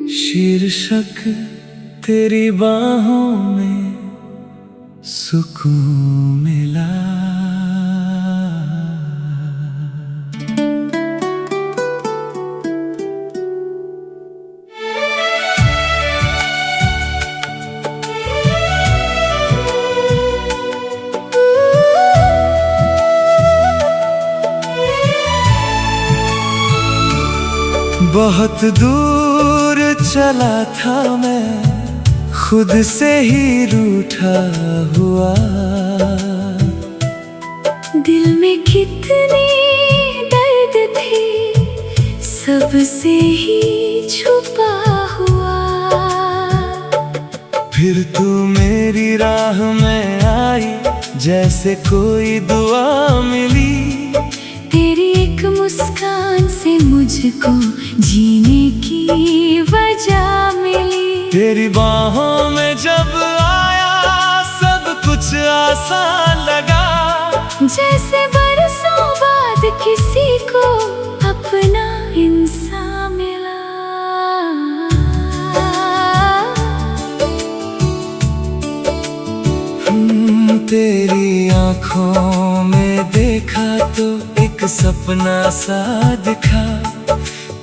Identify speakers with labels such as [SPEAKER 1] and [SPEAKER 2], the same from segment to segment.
[SPEAKER 1] शीर्षक तेरी बाहों में सुकून मिला। बहुत दूर चला था मैं, खुद से ही रूठा हुआ।
[SPEAKER 2] दिल में कितनी दर्द थी, सबसे ही छुपा हुआ।
[SPEAKER 1] फिर तू मेरी राह में आई, जैसे कोई दुआ मिली।
[SPEAKER 2] तेरी एक मुस्कान से मुझको जीने की वजह मिली।
[SPEAKER 1] तेरी बाहों में जब आया, सब कुछ आसान लगा।
[SPEAKER 2] जैसे बरसों बाद किसी को अपना इंसान मिला।
[SPEAKER 1] तेरी आँखों में देखा तो एक सपना सा दिखा।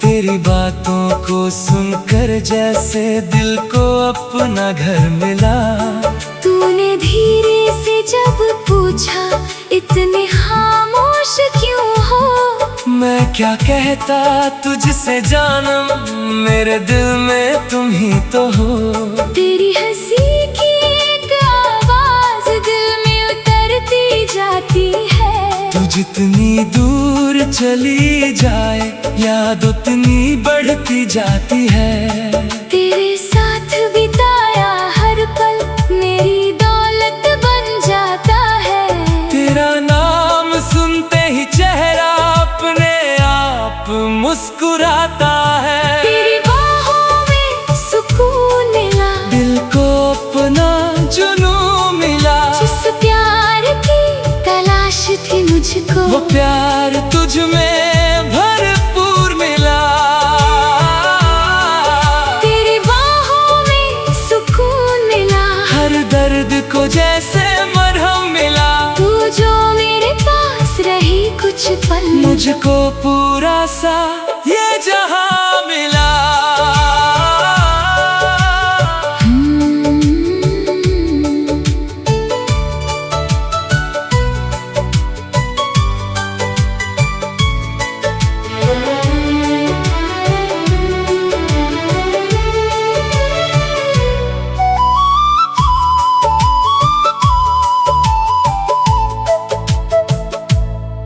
[SPEAKER 1] तेरी बातों को सुनकर जैसे दिल को अपना घर मिला।
[SPEAKER 2] तूने धीरे से जब पूछा, इतने खामोश क्यों हो?
[SPEAKER 1] मैं क्या कहता तुझसे जानम, मेरे दिल में तुम ही तो हो।
[SPEAKER 2] तेरी हंसी की एक आवाज दिल में उतरती जाती है।
[SPEAKER 1] तू जितनी दूर चली जाए, याद उतनी बढ़ती जाती है।
[SPEAKER 2] तेरे साथ बिताया हर पल मेरी दौलत बन जाता है।
[SPEAKER 1] तेरा नाम सुनते ही चेहरा अपने आप मुस्कुराता है।
[SPEAKER 2] तेरी बाहों में सुकून मिला,
[SPEAKER 1] दिल को अपना जुनून मिला।
[SPEAKER 2] जिस प्यार की तलाश थी मुझको,
[SPEAKER 1] वो प्यार तुझ में भरपूर मिला।
[SPEAKER 2] तेरी बाहों में सुकून मिला,
[SPEAKER 1] हर दर्द को जैसे मरहम मिला।
[SPEAKER 2] तू जो मेरे पास रही कुछ पल,
[SPEAKER 1] मुझको पूरा सा ये जहां मिला।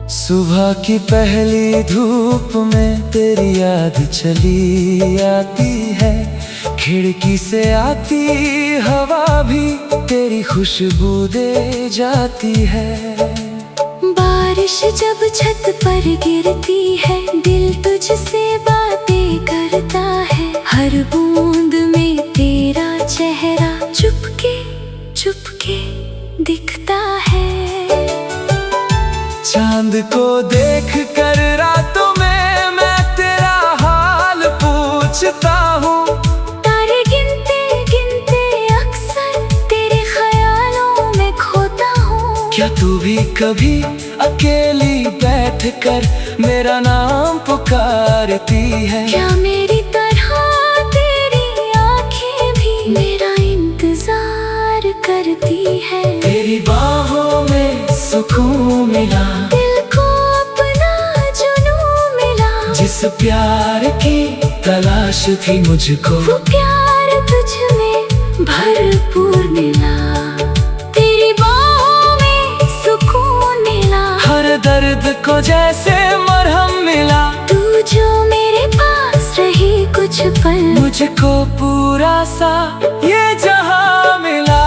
[SPEAKER 1] सुबह की पहली धूप में तेरी याद चली आती है। खिड़की से आती हवा भी तेरी खुशबू दे जाती है।
[SPEAKER 2] बारिश जब छत पर गिरती है, दिल तुझसे बातें करता है। हर बूंद में तेरा चेहरा चुपके चुपके दिखता है।
[SPEAKER 1] चांद को देख कर रातों में मैं तेरा हाल पूछता हूँ।
[SPEAKER 2] तारे गिनते गिनते अक्सर तेरे ख्यालों में खोता हूँ।
[SPEAKER 1] क्या तू भी कभी अकेली बैठ कर मेरा नाम पुकारती है?
[SPEAKER 2] क्या मेरी तरह तेरी आंखें भी मेरा इंतजार करती है?
[SPEAKER 1] तेरी बाहों में सुकून मिला,
[SPEAKER 2] दिल को अपना जुनून मिला।
[SPEAKER 1] जिस प्यार की तलाश थी मुझको,
[SPEAKER 2] वो प्यार तुझ में भरपूर मिला। तेरी बाहों में सुकून मिला,
[SPEAKER 1] हर दर्द को जैसे मरहम मिला।
[SPEAKER 2] तू जो मेरे पास रही कुछ पल,
[SPEAKER 1] मुझको पूरा सा ये जहां मिला।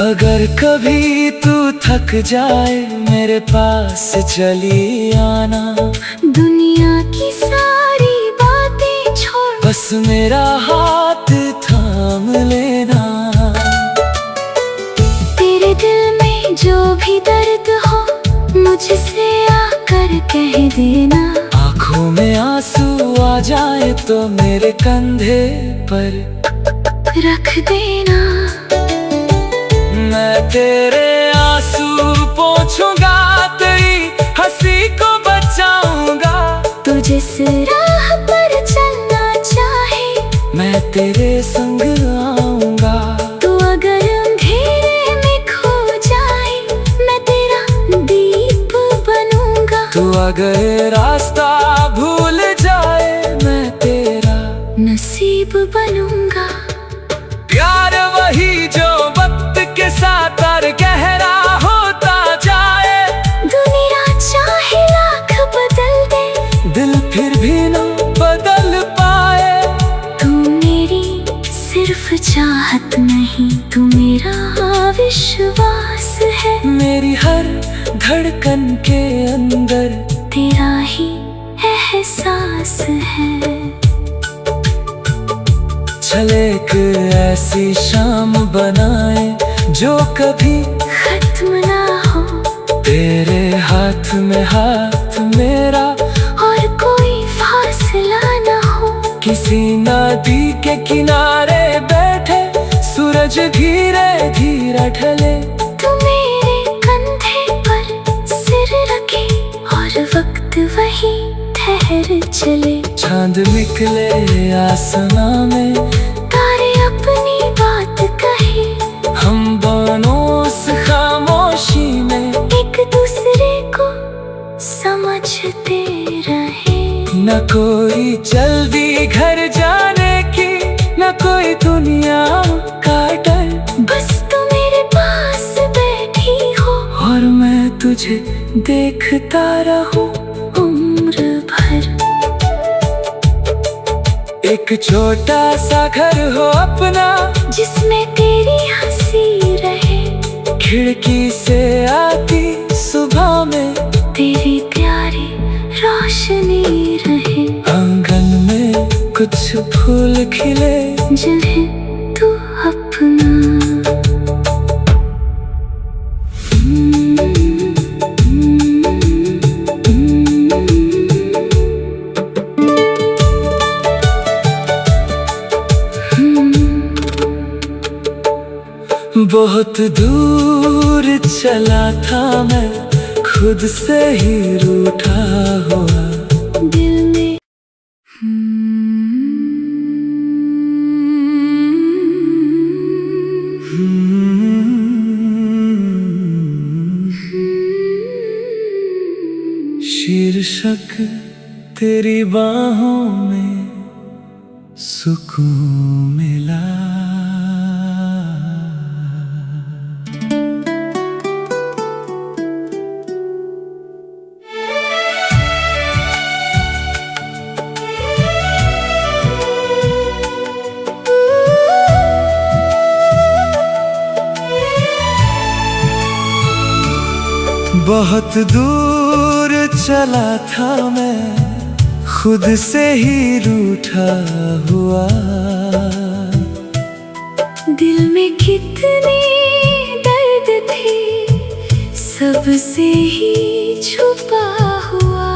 [SPEAKER 1] अगर कभी तू थक जाए मेरे पास चली आना।
[SPEAKER 2] दुनिया की सारी बातें
[SPEAKER 1] बस मेरा हाथ थाम लेना।
[SPEAKER 2] तेरे दिल में जो भी दर्द हो मुझसे आकर कह देना।
[SPEAKER 1] आँखों में आंसू आ जाए तो मेरे कंधे पर
[SPEAKER 2] रख देना।
[SPEAKER 1] मैं तेरे आंसू पोंछूंगा, तेरी हंसी को बचाऊंगा।
[SPEAKER 2] तू जिस राह पर चलना चाहे
[SPEAKER 1] मैं तेरे संग आऊंगा।
[SPEAKER 2] तू अगर अंधेरे में खो जाए मैं तेरा दीप बनूंगा।
[SPEAKER 1] तू अगर रास्ता भूल जाए मैं तेरा
[SPEAKER 2] नसीब बनूंगा।
[SPEAKER 1] प्यार वही जो वक्त के साथ और गहरा होता जाए।
[SPEAKER 2] दुनिया चाहे लाख बदल दे
[SPEAKER 1] दिल फिर भी न बदल पाए।
[SPEAKER 2] तू मेरी सिर्फ चाहत नहीं, तू मेरा विश्वास है।
[SPEAKER 1] मेरी हर धड़कन के अंदर
[SPEAKER 2] तेरा ही एहसास है।
[SPEAKER 1] चल एक ऐसी शाम बनाए जो कभी
[SPEAKER 2] खत्म ना हो।
[SPEAKER 1] तेरे हाथ में हाथ मेरा
[SPEAKER 2] और कोई फासला ना हो।
[SPEAKER 1] किसी नदी के किनारे बैठे सूरज धीरे धीरे ढले।
[SPEAKER 2] तू मेरे कंधे पर सिर रखे और वक्त वही ठहर चले।
[SPEAKER 1] चांद निकले आसमां में,
[SPEAKER 2] तारे अपनी बात कहे।
[SPEAKER 1] हम दोनों उस खामोशी में
[SPEAKER 2] एक दूसरे को समझते रहे।
[SPEAKER 1] न कोई जल्दी घर जाने की, न कोई दुनिया का डर।
[SPEAKER 2] बस तू मेरे पास बैठी हो
[SPEAKER 1] और मैं तुझे देखता रहूं
[SPEAKER 2] उम्र भर।
[SPEAKER 1] एक छोटा सा घर हो अपना
[SPEAKER 2] जिसमें तेरी हंसी रहे।
[SPEAKER 1] खिड़की से आती सुबह में
[SPEAKER 2] तेरी प्यारी रोशनी रहे।
[SPEAKER 1] आंगन में कुछ फूल खिले
[SPEAKER 2] जिन्हें तू अपना।
[SPEAKER 1] बहुत दूर चला था मैं, खुद से ही रूठा हुआ।
[SPEAKER 2] दिल में
[SPEAKER 1] शीर्षक तेरी बाहों में सुकून मिला। बहुत दूर चला था मैं, खुद से ही रूठा हुआ।
[SPEAKER 2] दिल में कितनी दर्द थी सबसे ही छुपा हुआ।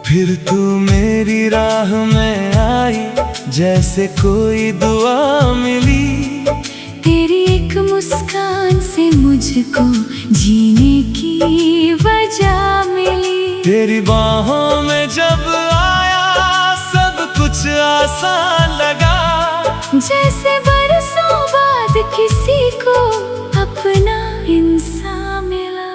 [SPEAKER 1] फिर तू मेरी राह में आई जैसे कोई दुआ मिली।
[SPEAKER 2] तेरी एक मुस्कान से मुझको जीने की वजह मिली।
[SPEAKER 1] तेरी बाहों में जब आया सब कुछ आसान लगा।
[SPEAKER 2] जैसे बरसों बाद किसी को अपना इंसान मिला।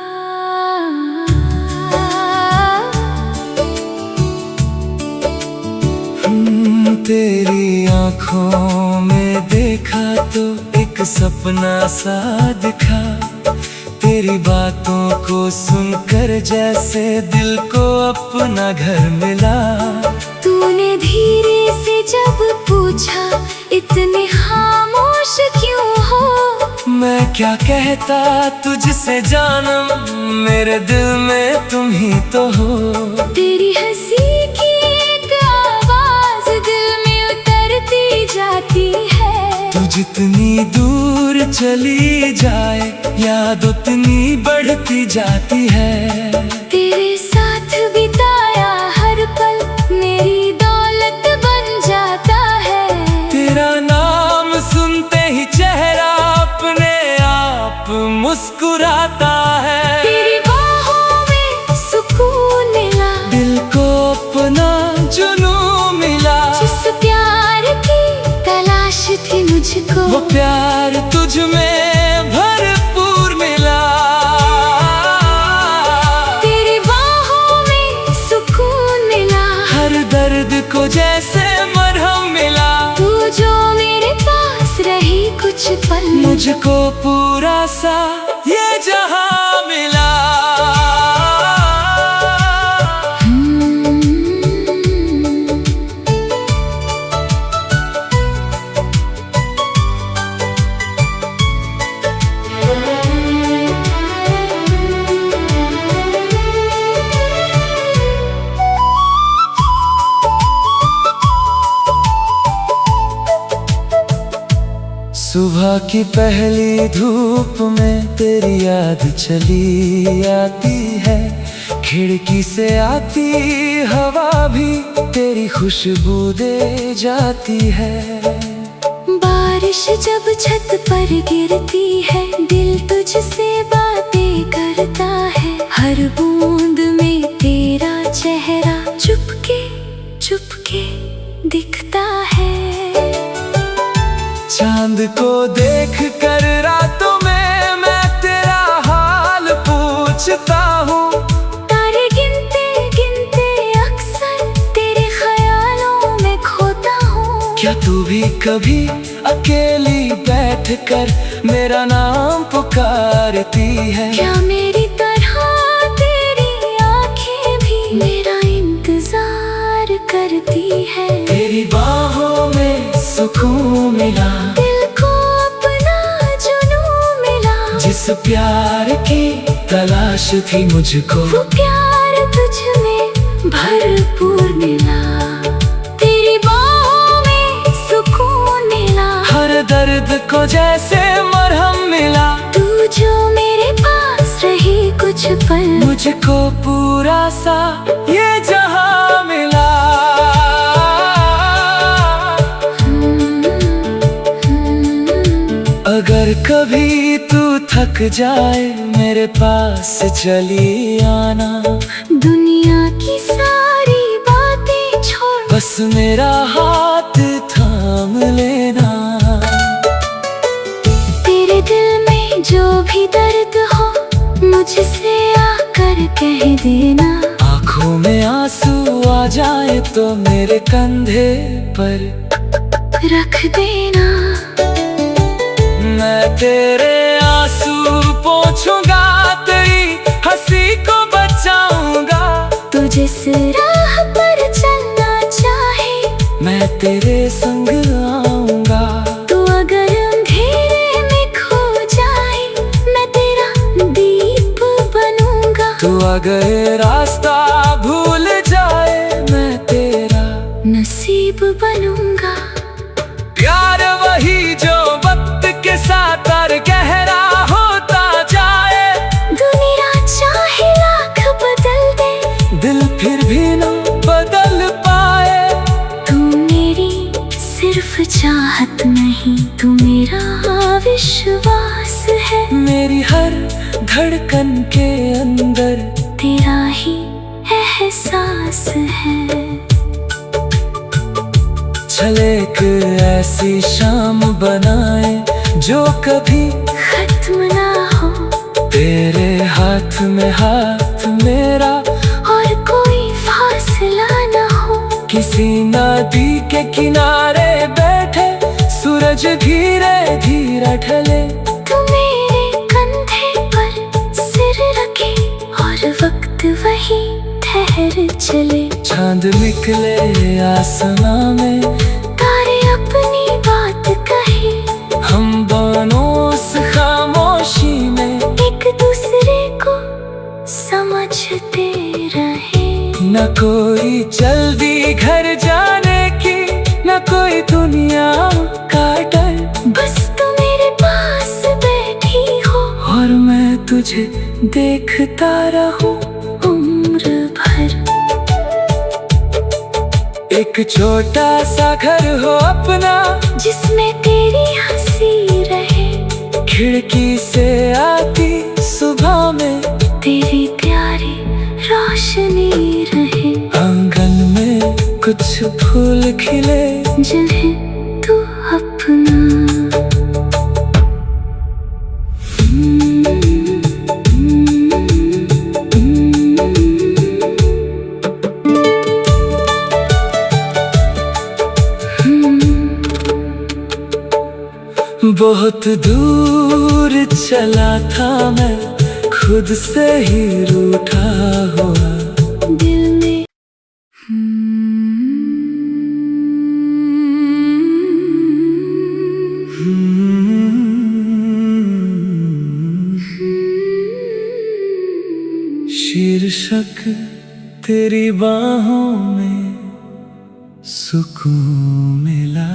[SPEAKER 1] तेरी आँखों में देखा तो एक सपना सा दिखा। तेरी बातों को सुनकर जैसे दिल को अपना घर मिला।
[SPEAKER 2] तूने धीरे से जब पूछा इतने खामोश क्यों हो।
[SPEAKER 1] मैं क्या कहता तुझसे जानम, मेरे दिल में तुम ही तो हो।
[SPEAKER 2] तेरी हंसी की एक आवाज
[SPEAKER 1] जितनी दूर चली जाए याद उतनी बढ़ती जाती है।
[SPEAKER 2] तेरे साथ बिताया हर पल मेरी दौलत बन जाता है।
[SPEAKER 1] तेरा नाम सुनते ही चेहरा अपने आप मुस्कुराता है।
[SPEAKER 2] तेरी बाहों में सुकून मिला,
[SPEAKER 1] दिल को अपना जुनून मिला।
[SPEAKER 2] जिस प्यार की तलाश थी मुझको,
[SPEAKER 1] वो प्यार तुझ में भरपूर मिला।
[SPEAKER 2] तेरी बाहों में सुकून मिला,
[SPEAKER 1] हर दर्द को जैसे मरहम मिला।
[SPEAKER 2] तू जो मेरे पास रही कुछ पल,
[SPEAKER 1] मुझको पूरा सा ये जहां मिला। सुबह की पहली धूप में तेरी याद चली आती है। खिड़की से आती हवा भी तेरी खुशबू दे जाती है।
[SPEAKER 2] बारिश जब छत पर गिरती है, दिल तुझसे बातें करता है। हर बूंद में तेरा चेहरा चुपके चुपके दिखता है।
[SPEAKER 1] चांद को देख कर रातों में मैं तेरा हाल पूछता हूँ।
[SPEAKER 2] तारे गिनते गिनते अक्सर तेरे ख्यालों में खोता हूँ।
[SPEAKER 1] क्या तू भी कभी अकेली बैठ कर मेरा नाम पुकारती है?
[SPEAKER 2] क्या मेरी तरह तेरी आंखें भी मेरा इंतजार करती है?
[SPEAKER 1] तेरी बाहों में सुकून मिला,
[SPEAKER 2] दिल को अपना जुनून मिला।
[SPEAKER 1] जिस प्यार की तलाश थी मुझको,
[SPEAKER 2] वो प्यार तुझ में भरपूर मिला। तेरी बाहों में सुकून मिला,
[SPEAKER 1] हर दर्द को जैसे मरहम मिला।
[SPEAKER 2] तू जो मेरे पास रही कुछ पल,
[SPEAKER 1] मुझको पूरा सा ये जहां मिला। अगर कभी तू थक जाए मेरे पास चली आना।
[SPEAKER 2] दुनिया की सारी बातें छोड़,
[SPEAKER 1] बस मेरा हाथ थाम लेना।
[SPEAKER 2] तेरे दिल में जो भी दर्द हो, मुझसे आकर कह देना।
[SPEAKER 1] आँखों में आंसू आ जाए तो मेरे कंधे पर
[SPEAKER 2] रख देना।
[SPEAKER 1] मैं तेरे आंसू पोंछूंगा, तेरी हंसी को बचाऊंगा।
[SPEAKER 2] तू जिस राह पर चलना चाहे,
[SPEAKER 1] मैं तेरे संग आऊंगा।
[SPEAKER 2] तू अगर अंधेरे में खो जाए, मैं तेरा दीप बनूंगा।
[SPEAKER 1] तू अगर रास्ता भूल जाए, मैं तेरा
[SPEAKER 2] नसीब बनूंगा।
[SPEAKER 1] प्यार वही जो वक्त के साथ और गहरा होता जाए।
[SPEAKER 2] दुनिया चाहे लाख बदल दे,
[SPEAKER 1] दिल फिर भी न बदल पाए।
[SPEAKER 2] तू मेरी सिर्फ चाहत नहीं, तू मेरा विश्वास है।
[SPEAKER 1] मेरी हर धड़कन के अंदर
[SPEAKER 2] तेरा ही एहसास है।
[SPEAKER 1] चले एक ऐसी शाम बनाए जो कभी
[SPEAKER 2] खत्म ना हो।
[SPEAKER 1] तेरे हाथ में हाथ मेरा,
[SPEAKER 2] और कोई फासला ना हो।
[SPEAKER 1] किसी नदी के किनारे बैठे सूरज धीरे धीरे ढले।
[SPEAKER 2] तू मेरे कंधे पर सिर रखे, और वक्त वही ठहर चले।
[SPEAKER 1] चांद निकले आसमां में,
[SPEAKER 2] तारे अपनी बात कहे।
[SPEAKER 1] हम दोनों उस खामोशी में
[SPEAKER 2] एक दूसरे को समझते रहे।
[SPEAKER 1] न कोई जल्दी घर जाने की, न कोई दुनिया का डर।
[SPEAKER 2] बस तुम्हें
[SPEAKER 1] देखता रहूं उम्र भर। एक छोटा सा घर हो अपना,
[SPEAKER 2] जिसमें तेरी हंसी रहे,
[SPEAKER 1] खिड़की से आती सुबह में
[SPEAKER 2] तेरी प्यारी रोशनी रहे।
[SPEAKER 1] आंगन में कुछ फूल खिले,
[SPEAKER 2] जिन्हें तू अपना।
[SPEAKER 1] बहुत दूर चला था मैं, खुद से ही रूठा हुआ।
[SPEAKER 2] दिल में
[SPEAKER 1] शीर्षक तेरी बाहों में सुकून मिला।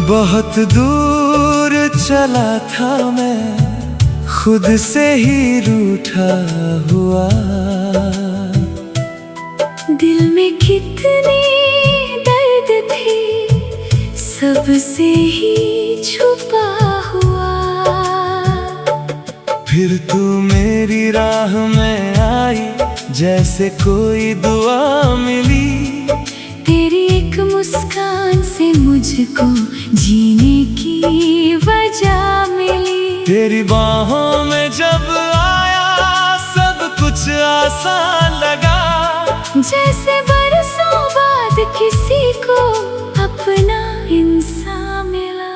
[SPEAKER 1] बहुत दूर चला था मैं, खुद से ही रूठा हुआ।
[SPEAKER 2] दिल में कितनी दर्द थी, सबसे ही छुपा हुआ।
[SPEAKER 1] फिर तू मेरी राह में आई, जैसे कोई दुआ मिली।
[SPEAKER 2] तेरी एक मुस्कान से मुझको जीने की वजह मिली।
[SPEAKER 1] तेरी बाहों में जब आया, सब कुछ आसान लगा।
[SPEAKER 2] जैसे बरसों बाद किसी को अपना इंसान मिला।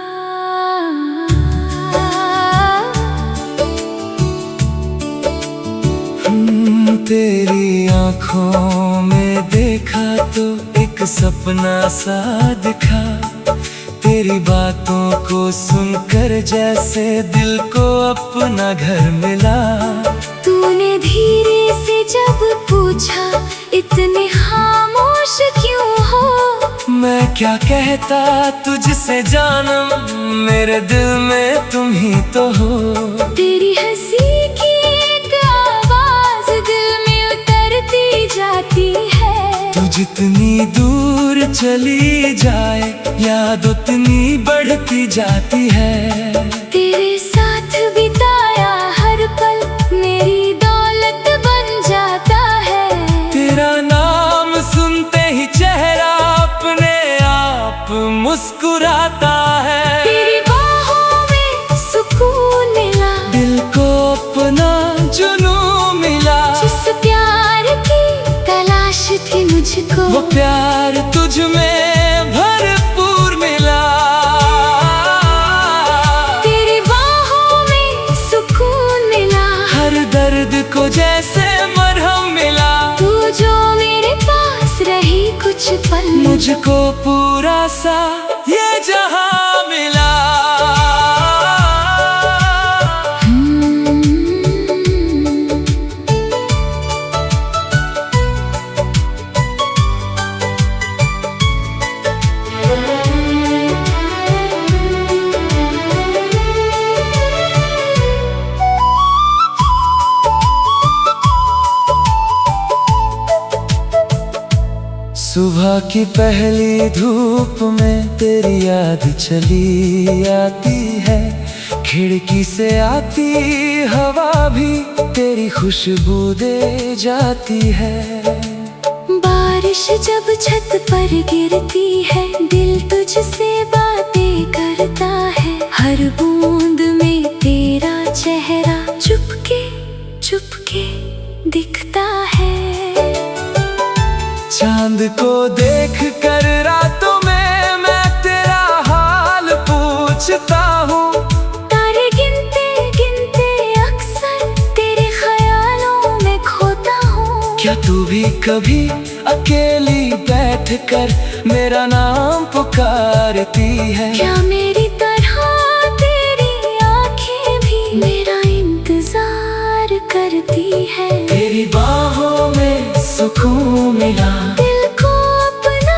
[SPEAKER 1] तेरी आँखों में देखा तो एक सपना सा दिखा। तेरी बातों को सुनकर जैसे दिल को अपना घर मिला।
[SPEAKER 2] तूने धीरे से जब पूछा, इतने खामोश क्यों हो?
[SPEAKER 1] मैं क्या कहता तुझसे जानम, मेरे दिल में तुम ही तो हो।
[SPEAKER 2] तेरी हंसी की एक आवाज दिल में उतरती जाती है।
[SPEAKER 1] तू जितनी दूर चली जाए, याद उतनी बढ़ती जाती है।
[SPEAKER 2] तेरे साथ बिताया हर पल मेरी दौलत बन जाता है।
[SPEAKER 1] तेरा नाम सुनते ही चेहरा अपने आप मुस्कुराता है।
[SPEAKER 2] तेरी बाहों में सुकून मिला,
[SPEAKER 1] दिल को अपना जुनून मिला।
[SPEAKER 2] जिस प्यार की तलाश थी मुझको,
[SPEAKER 1] वो प्यार तुझ में भरपूर मिला।
[SPEAKER 2] तेरी बाहों में सुकून मिला,
[SPEAKER 1] हर दर्द को जैसे मरहम मिला।
[SPEAKER 2] तू जो मेरे पास रही कुछ पल,
[SPEAKER 1] मुझको पूरा सा ये जहां मिला। सुबह की पहली धूप में तेरी याद चली आती है। खिड़की से आती हवा भी तेरी खुशबू दे जाती है।
[SPEAKER 2] बारिश जब छत पर गिरती है, दिल तुझसे बातें करता है। हर बूंद में तेरा चेहरा चुपके चुपके दिखता है।
[SPEAKER 1] चांद को देख कर रातों में मैं तेरा हाल पूछता हूँ।
[SPEAKER 2] तारे गिनते गिनते अक्सर तेरे ख्यालों में खोता हूँ।
[SPEAKER 1] क्या तू भी कभी अकेली बैठकर मेरा नाम पुकारती है?
[SPEAKER 2] क्या मेरी तरह करती है।
[SPEAKER 1] तेरी बाहों में सुकून मिला,
[SPEAKER 2] दिल को अपना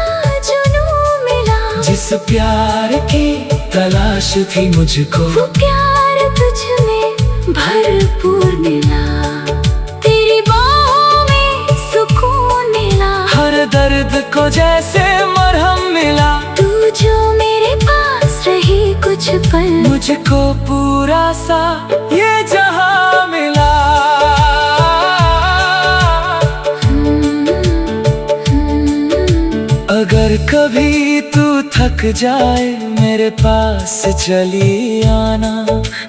[SPEAKER 2] जुनून मिला।
[SPEAKER 1] जिस प्यार की तलाश थी मुझको,
[SPEAKER 2] वो प्यार तुझ में भरपूर मिला। तेरी बाहों में सुकून मिला,
[SPEAKER 1] हर दर्द को जैसे मरहम मिला।
[SPEAKER 2] तू जो मेरे पास रही कुछ पल,
[SPEAKER 1] मुझको पूरा सा ये जहां मिला। अगर कभी तू थक जाए मेरे पास चली आना,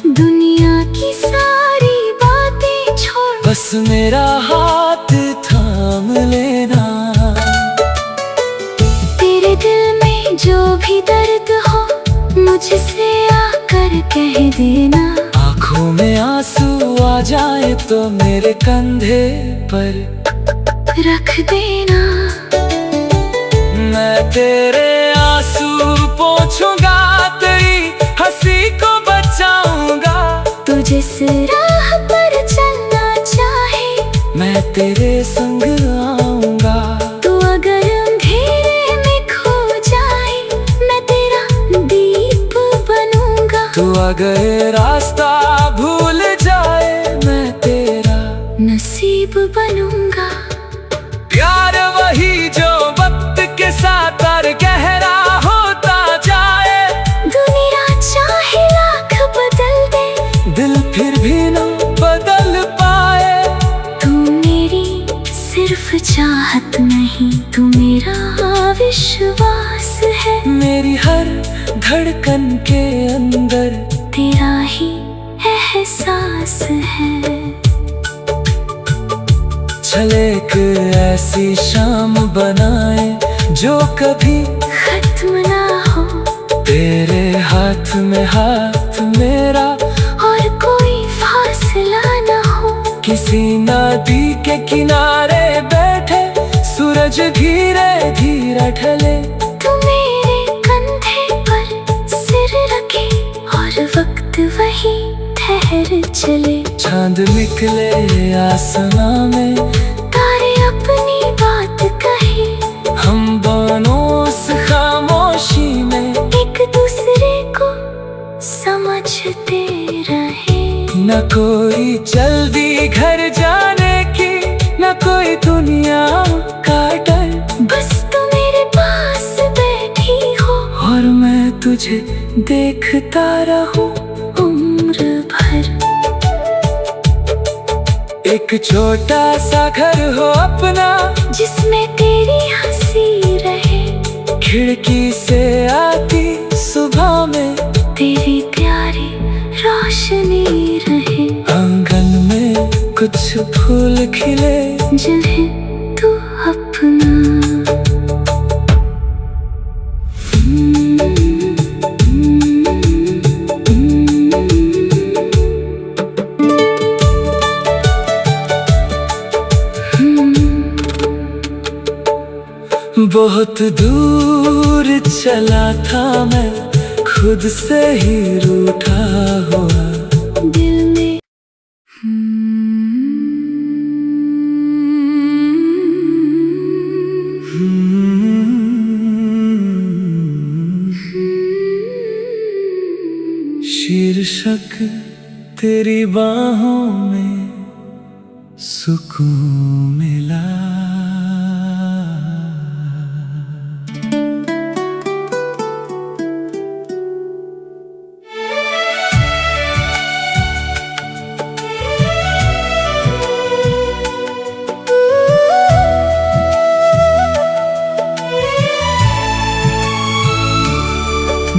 [SPEAKER 2] दुनिया की सारी बातें छोड़
[SPEAKER 1] बस मेरा हाथ थाम लेना।
[SPEAKER 2] तेरे दिल में जो भी दर्द हो मुझसे आकर कह देना।
[SPEAKER 1] आँखों में आंसू आ जाए तो मेरे कंधे पर
[SPEAKER 2] रख देना।
[SPEAKER 1] मैं तेरे आंसू पोंछूंगा, तेरी हंसी को बचाऊंगा।
[SPEAKER 2] तू जिस राह पर चलना चाहे
[SPEAKER 1] मैं तेरे संग आऊंगा।
[SPEAKER 2] तू अगर अंधेरे में खो जाए मैं तेरा दीप बनूंगा।
[SPEAKER 1] तू अगर रास्ता भूल जाए मैं तेरा
[SPEAKER 2] नसीब बनूंगा।
[SPEAKER 1] प्यार वही जो वक्त के साथ और गहरा होता जाए।
[SPEAKER 2] दुनिया चाहे लाख बदल दे,
[SPEAKER 1] दिल फिर भी न बदल पाए।
[SPEAKER 2] तू मेरी सिर्फ चाहत नहीं, तू मेरा विश्वास है।
[SPEAKER 1] मेरी हर धड़कन के अंदर
[SPEAKER 2] तेरा ही एहसास है।
[SPEAKER 1] चले एक ऐसी शाम बनाए जो कभी
[SPEAKER 2] खत्म ना हो।
[SPEAKER 1] तेरे हाथ में हाथ मेरा
[SPEAKER 2] और कोई फासला ना हो।
[SPEAKER 1] किसी नदी के किनारे बैठे सूरज धीरे धीरे ढले।
[SPEAKER 2] तू मेरे कंधे पर सिर रखे और वक्त वही ठहर चले।
[SPEAKER 1] चांद निकले आसमां में,
[SPEAKER 2] तारे अपनी बात कहे।
[SPEAKER 1] हम दोनों उस खामोशी में
[SPEAKER 2] एक दूसरे को समझते रहे।
[SPEAKER 1] न कोई जल्दी घर जाने की, न कोई दुनिया का डर।
[SPEAKER 2] बस तू मेरे पास बैठी हो
[SPEAKER 1] और मैं तुझे देखता रहूं
[SPEAKER 2] उम्र भर।
[SPEAKER 1] एक छोटा सा घर हो अपना,
[SPEAKER 2] जिसमें तेरी हंसी रहे।
[SPEAKER 1] खिड़की से आती सुबह में
[SPEAKER 2] तेरी प्यारी रोशनी रहे।
[SPEAKER 1] आंगन में कुछ फूल खिले,
[SPEAKER 2] जिन्हें तू अपना।
[SPEAKER 1] बहुत दूर चला था मैं, खुद से ही रूठा हुआ।
[SPEAKER 2] दिल में
[SPEAKER 1] शीर्षक तेरी बाहों में सुकून मिला।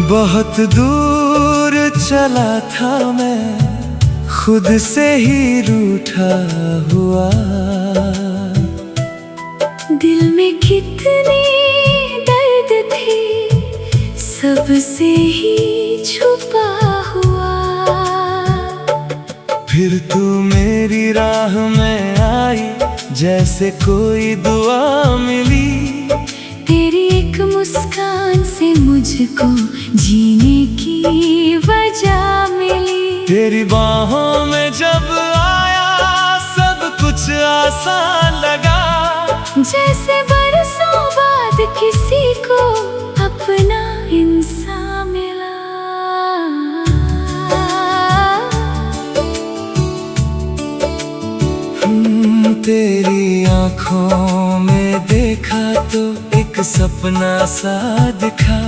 [SPEAKER 1] बहुत दूर चला था मैं, खुद से ही रूठा हुआ।
[SPEAKER 2] दिल में कितनी दर्द थी, सबसे ही छुपा हुआ।
[SPEAKER 1] फिर तू मेरी राह में आई, जैसे कोई दुआ मिली।
[SPEAKER 2] तेरी एक मुस्कान से मुझको जीने की वजह मिली।
[SPEAKER 1] तेरी बाहों में जब आया सा लगा,
[SPEAKER 2] जैसे बरसों बाद किसी को अपना इंसान मिला।
[SPEAKER 1] तेरी आंखों में देखा तो एक सपना सा दिखा,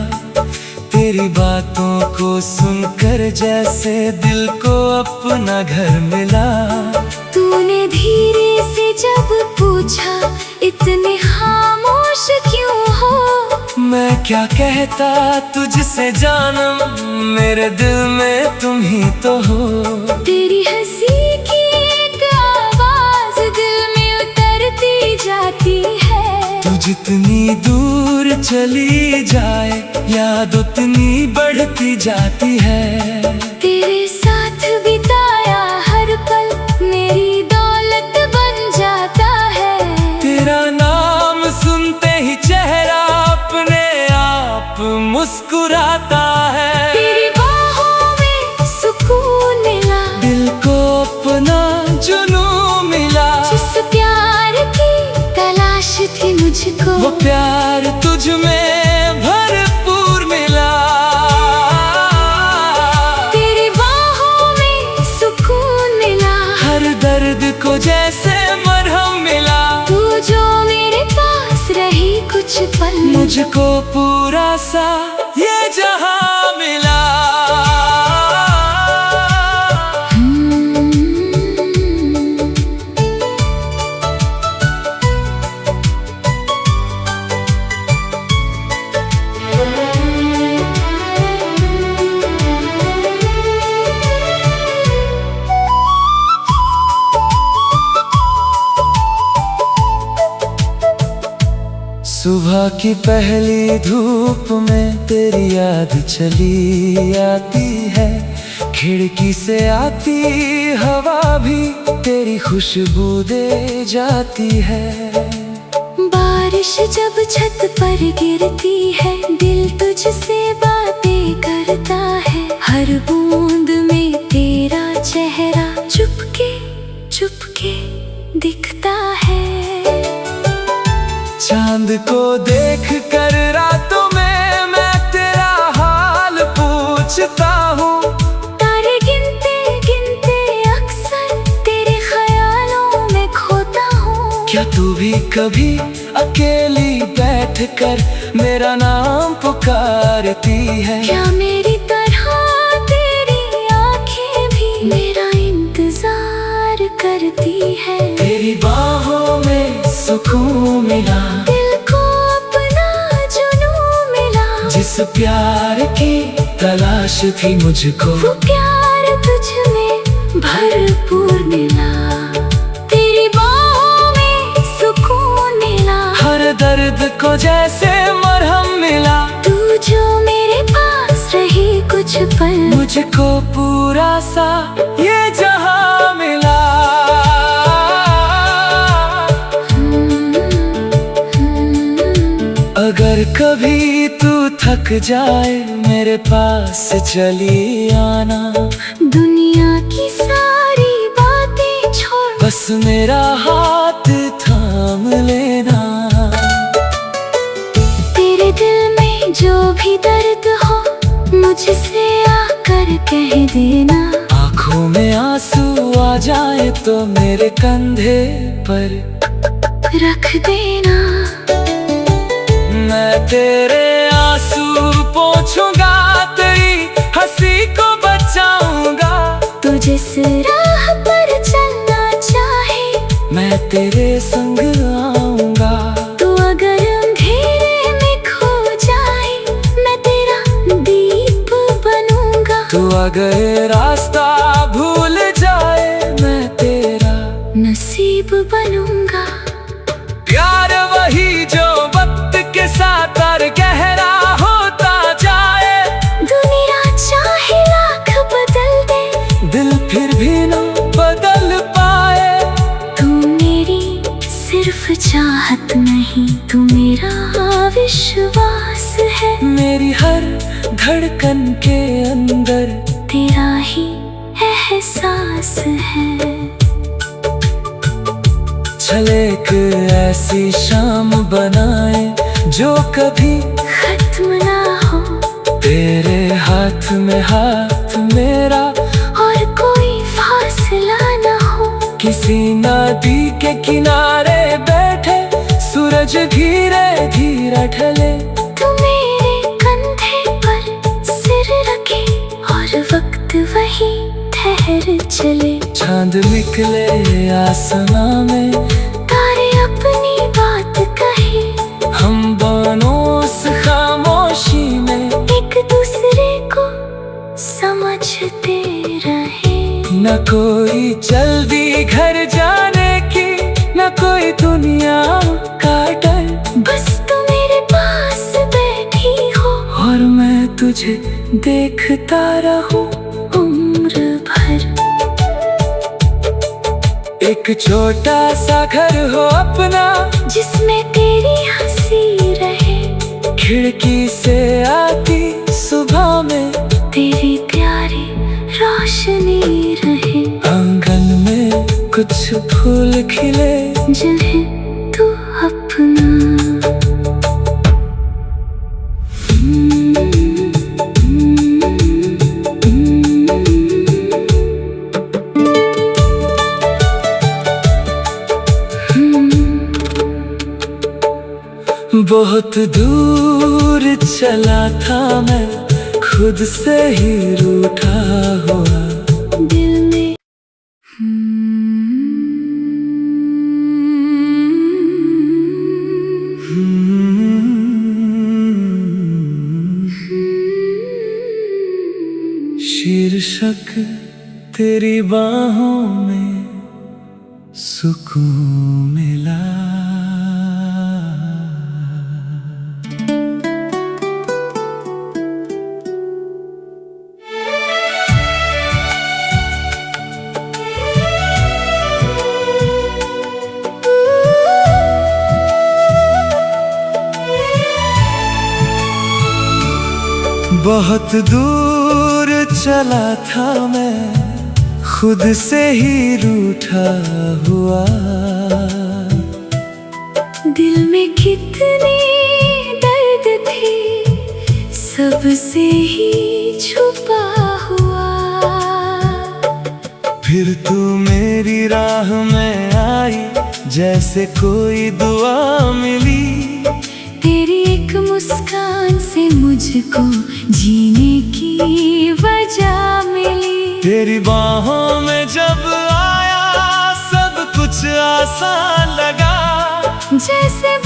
[SPEAKER 1] तेरी बातों को सुनकर जैसे दिल को अपना घर मिला।
[SPEAKER 2] तूने धीरे से जब पूछा इतने खामोश क्यों हो,
[SPEAKER 1] मैं क्या कहता तुझसे जानम, मेरे दिल में तुम ही तो हो।
[SPEAKER 2] तेरी हंसी की एक आवाज दिल में उतरती जाती है।
[SPEAKER 1] तू जितनी दूर चली जाए याद उतनी बढ़ती जाती है।
[SPEAKER 2] तेरे साथ बिताया हर पल मेरी दौलत बन जाता है।
[SPEAKER 1] तेरा नाम सुनते ही चेहरा अपने आप मुस्कुराता है।
[SPEAKER 2] तेरी बाहों में सुकून मिला,
[SPEAKER 1] दिल को अपना जुनून मिला।
[SPEAKER 2] जिस प्यार की तलाश थी मुझको,
[SPEAKER 1] वो प्यार तुझ में भरपूर मिला।
[SPEAKER 2] तेरी बाहों में सुकून मिला,
[SPEAKER 1] हर दर्द को जैसे मरहम मिला।
[SPEAKER 2] तू जो मेरे पास रही कुछ पल,
[SPEAKER 1] मुझको पूरा सा ये जहां मिला। सुबह की पहली धूप में तेरी याद चली आती है। खिड़की से आती हवा भी तेरी खुशबू दे जाती है।
[SPEAKER 2] बारिश जब छत पर गिरती है, दिल तुझसे बातें करता है। हर बूंद में तेरा चेहरा चुपके चुपके दिखता है।
[SPEAKER 1] चांद को देख कर रातों में मैं तेरा हाल पूछता हूँ।
[SPEAKER 2] तारे गिनते गिनते अक्सर तेरे ख्यालों में खोता हूँ।
[SPEAKER 1] क्या तू भी कभी अकेली बैठ कर मेरा नाम पुकारती है?
[SPEAKER 2] क्या मेरी तरह तेरी आंखें भी मेरा इंतजार करती है?
[SPEAKER 1] तेरी बाहों में सुकून मिला,
[SPEAKER 2] दिल को अपना जुनून मिला।
[SPEAKER 1] जिस प्यार की तलाश थी मुझको,
[SPEAKER 2] वो प्यार तुझ में भरपूर मिला। तेरी बाहों में सुकून मिला,
[SPEAKER 1] हर दर्द को जैसे मरहम मिला।
[SPEAKER 2] तू जो मेरे पास रही कुछ पल,
[SPEAKER 1] मुझको पूरा सा ये जहां मिला। अगर कभी तू थक जाए मेरे पास चली आना।
[SPEAKER 2] दुनिया की सारी बातें छोड़
[SPEAKER 1] बस मेरा हाथ थाम लेना।
[SPEAKER 2] तेरे दिल में जो भी दर्द हो मुझसे आकर कह देना।
[SPEAKER 1] आँखों में आंसू आ जाए तो मेरे कंधे पर
[SPEAKER 2] रख देना।
[SPEAKER 1] मैं तेरे आंसू पोंछूंगा, तेरी हंसी को बचाऊंगा।
[SPEAKER 2] तू जिस राह पर चलना चाहे
[SPEAKER 1] मैं तेरे संग आऊंगा।
[SPEAKER 2] तू अगर अंधेरे में खो जाए मैं तेरा दीप बनूंगा।
[SPEAKER 1] तू अगर रास्ता भूल जाए मैं तेरा
[SPEAKER 2] नसीब बनूंगा।
[SPEAKER 1] प्यार वही जो वक्त के साथ और गहरा होता जाए।
[SPEAKER 2] दुनिया चाहे लाख बदल दे,
[SPEAKER 1] दिल फिर भी न बदल पाए।
[SPEAKER 2] तू मेरी सिर्फ चाहत नहीं, तू मेरा विश्वास है।
[SPEAKER 1] मेरी हर धड़कन के अंदर
[SPEAKER 2] तेरा ही एहसास है।
[SPEAKER 1] चल एक ऐसी शाम बनाए जो कभी
[SPEAKER 2] खत्म ना हो,
[SPEAKER 1] तेरे हाथ में हाथ मेरा
[SPEAKER 2] और कोई फासला ना हो।
[SPEAKER 1] किसी नदी के किनारे बैठे सूरज धीरे धीरे ढले,
[SPEAKER 2] तू मेरे कंधे पर सिर रखे और वक्त वही ठहर चले।
[SPEAKER 1] चांद निकले आसमां में,
[SPEAKER 2] तारे अपनी बात कहे,
[SPEAKER 1] हम दोनों उस खामोशी में
[SPEAKER 2] एक दूसरे को समझते रहे।
[SPEAKER 1] न कोई जल्दी घर जाने की, न कोई दुनिया का डर,
[SPEAKER 2] बस तू मेरे पास बैठी हो
[SPEAKER 1] और मैं तुझे देखता रहूं
[SPEAKER 2] उम्र भर।
[SPEAKER 1] एक छोटा सा घर हो अपना,
[SPEAKER 2] जिसमें तेरी हंसी रहे,
[SPEAKER 1] खिड़की से आती सुबह में
[SPEAKER 2] तेरी प्यारी रोशनी रहे।
[SPEAKER 1] आंगन में कुछ फूल खिले,
[SPEAKER 2] जिन्हें तू अपना।
[SPEAKER 1] बहुत दूर चला था मैं, खुद से ही रूठा हुआ
[SPEAKER 2] दिल में
[SPEAKER 1] शीर्षक तेरी बाहों में सुकून मिला। बहुत दूर चला था मैं, खुद से ही रूठा हुआ।
[SPEAKER 2] दिल में कितनी दर्द थी, सबसे ही छुपा हुआ।
[SPEAKER 1] फिर तू मेरी राह में आई, जैसे कोई दुआ मिली।
[SPEAKER 2] तेरी एक मुस्कान से मुझको जीने की वजह मिली।
[SPEAKER 1] तेरी बाहों में जब आया सब कुछ आसान लगा,
[SPEAKER 2] जैसे